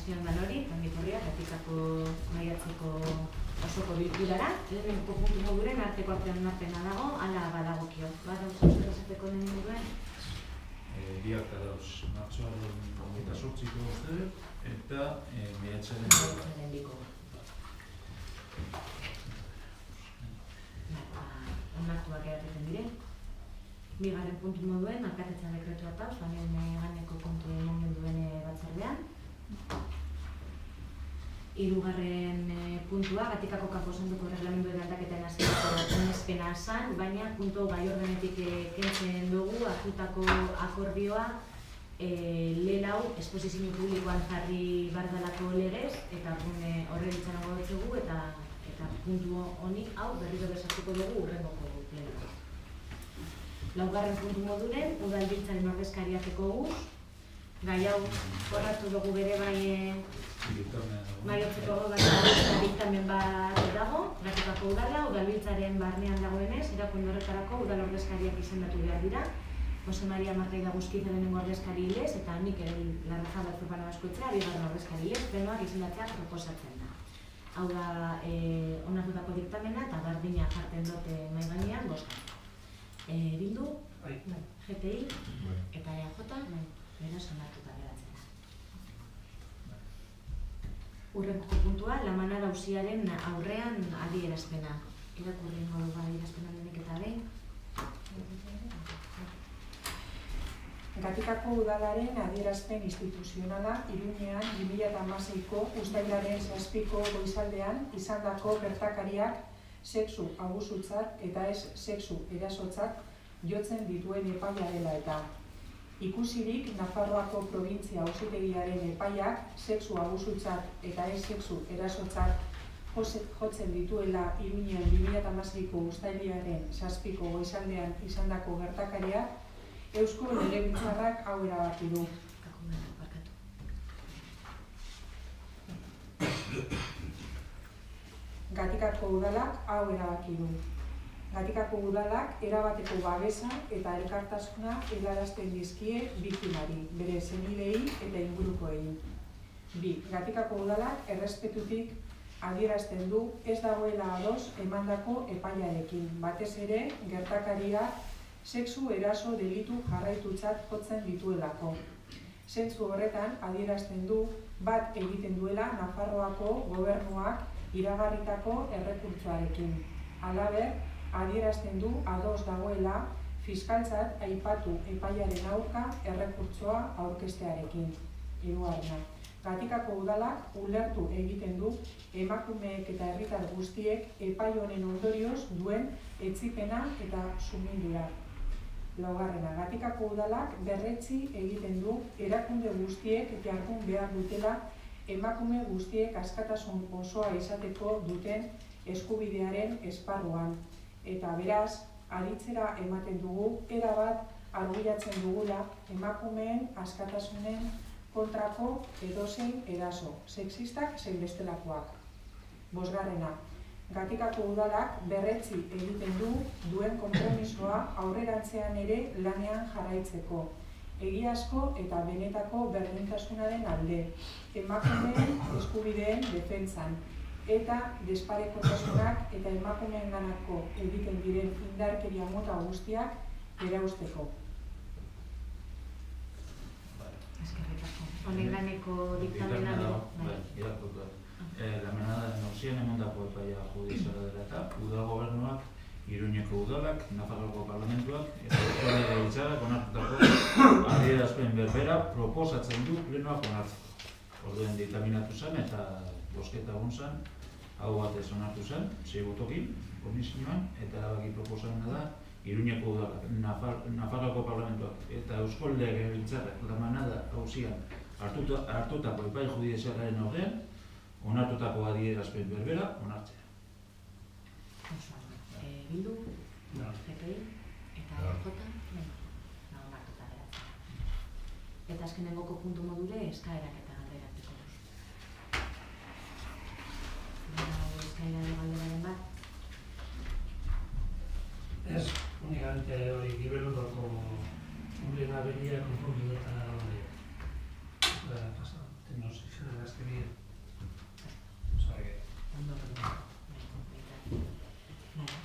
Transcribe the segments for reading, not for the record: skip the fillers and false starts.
arrastion dan hori, Tandikorria, Gatikako maiatzeko osoko bilkurara. Lehenengo puntu moduren arteko artena dago, hala badagokio. Badauz esateko den inguruan? Biak dauz, martxoaren 28ko uste, eta maiatzaren biko. Onartuak erreten dire. Bigarren puntu moduen, alkatetza dekretua tauz, baina ganeko kontu emongenduen batzardean. Hirugarren puntua, Gatikako kanposanduko erreglamendu aldaketen azkeneko onespena zan, baina puntu gai ordenetik kentzen dugu, hartutako akordioa lehelau esposizio publikoan jarri bardalako legez, eta horre ditzanago dutzugu, eta puntu honi hau berriro bezartuko dugu urrengoko plenoa. Laugarren puntu moduren, udalbiltzaren ordezkariateko guz, gai hau jorratu dugu bere maiotzeko diktamen bat dago, Gatikako udala, udalbiltzaren barnean dagoenez, erakunde horretarako udal ordezkariak izendatu behar dira. Jose Maria Margaida Guzkiz lehenengo ordezkari hilez, eta Mikel Larrazabal Zurbana Baskoetxea, bigarren ordezkari hilez, plenoak izendatzea proposatzen da. Hau da, onartutako diktamena eta bardina jartzen dute mahai gainean bozka. Bildu, GTI eta EAJ, beraz onartuta geratzen da. Hurrengo puntua, La Manada auziaren aurrean adierazpena. Irakurri ingo dugu adierazpena denek eta behin. Gatikako udalaren adierazpen instituzionala Iruñean 2016ko uztailaren 7ko goizaldean izandako gertakariak sexu abusutzat eta ez sexu erasotzat jotzen dituen epaia dela eta ikusirik Nafarroako provintzia auzitegiaren epaiak sexu abusutzat eta ez sexu erasotzat jotzen dituela Iruñean 2016ko uztailaren 7ko goizaldean izandako gertakariak Eusko Legebiltzarrak hau erabaki du. Gatikako udalak hau erabaki du. Gatikako udalak erabateko babesa eta elkartasuna helarazten dizkie biktimari, bere senidei eta ingurukoei. 2. Gatikako udalak errespetutik adierazten du ez dagoela ados emandako epaiarekin, batez ere gertakariak sexu eraso delitu jarraitutzat jotzen dituelako. Zentzu horretan adierazten du bat egiten duela Nafarroako gobernuak iragarritako errekurtsoarekin. Halaber, adierazten du ados dagoela fiskaltzat aipatu epaiaren aurka errekurtsoa aurkeztearekin. 3. Gatikako udalak ulertu egiten du emakumeek eta herritar guztiek epai honen ondorioz duen etsipena eta sumindura. 4. Gatikako udalak berretsi egiten du erakunde guztiek jardun behar dutela emakume guztiek askatasun osoa izateko duten eskubidearen esparruan. Eta beraz, aditzera ematen dugu, erabat arbuiatzen dugula emakumeen askatasunen kontrako edozein eraso, sexistak zein bestelakoak. 5. Gatikako udalak berretsi egiten du duen konpromisoa aurrerantzean ere lanean jarraitzeko, egiazko eta benetako berdintasunaren alde, emakumeen eskubideen defentsan, eta desparekotasunak eta emakumeenganako egiten diren indarkeria mota guztiak erausteko. Honenganeko diktamena irakurtu. La Manada nauzien emandako epaia judiziala dela eta udal gobernuak, Iruñeko udalak, Nafarroako parlamentuak eta Eusko Legebiltzarrak onartutako adierazpen berbera proposatzen du plenoak onartzeko. Orduen diktaminatu zen eta bozketa egun zen, hau batez onartu zen, 6 botokin, komisioan, eta erabaki proposamena da Iruñeko udalak, Nafarroako parlamentuak eta Eusko Legebiltzarrak La Manada auzian hartutako epai judizialaren aurrean onartutako adierazpen berbera onartzea. Bildu, GTI eta EAJ, onartuta geratzea. Eta azkenengoko puntu modure eskaerak eta galderateko duz. Eskaeraren galderaren bat? Ez, únicamente hori gibeludoko plena beria konponbidetara pasatu. no sé si de las que vi. O sea que... Ondo,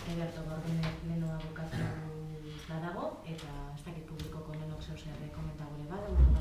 Eberto Gordenek lehenoa bukatu badago, eta ez dakit publikoko lehenok zeuzea rekomenta gure bada,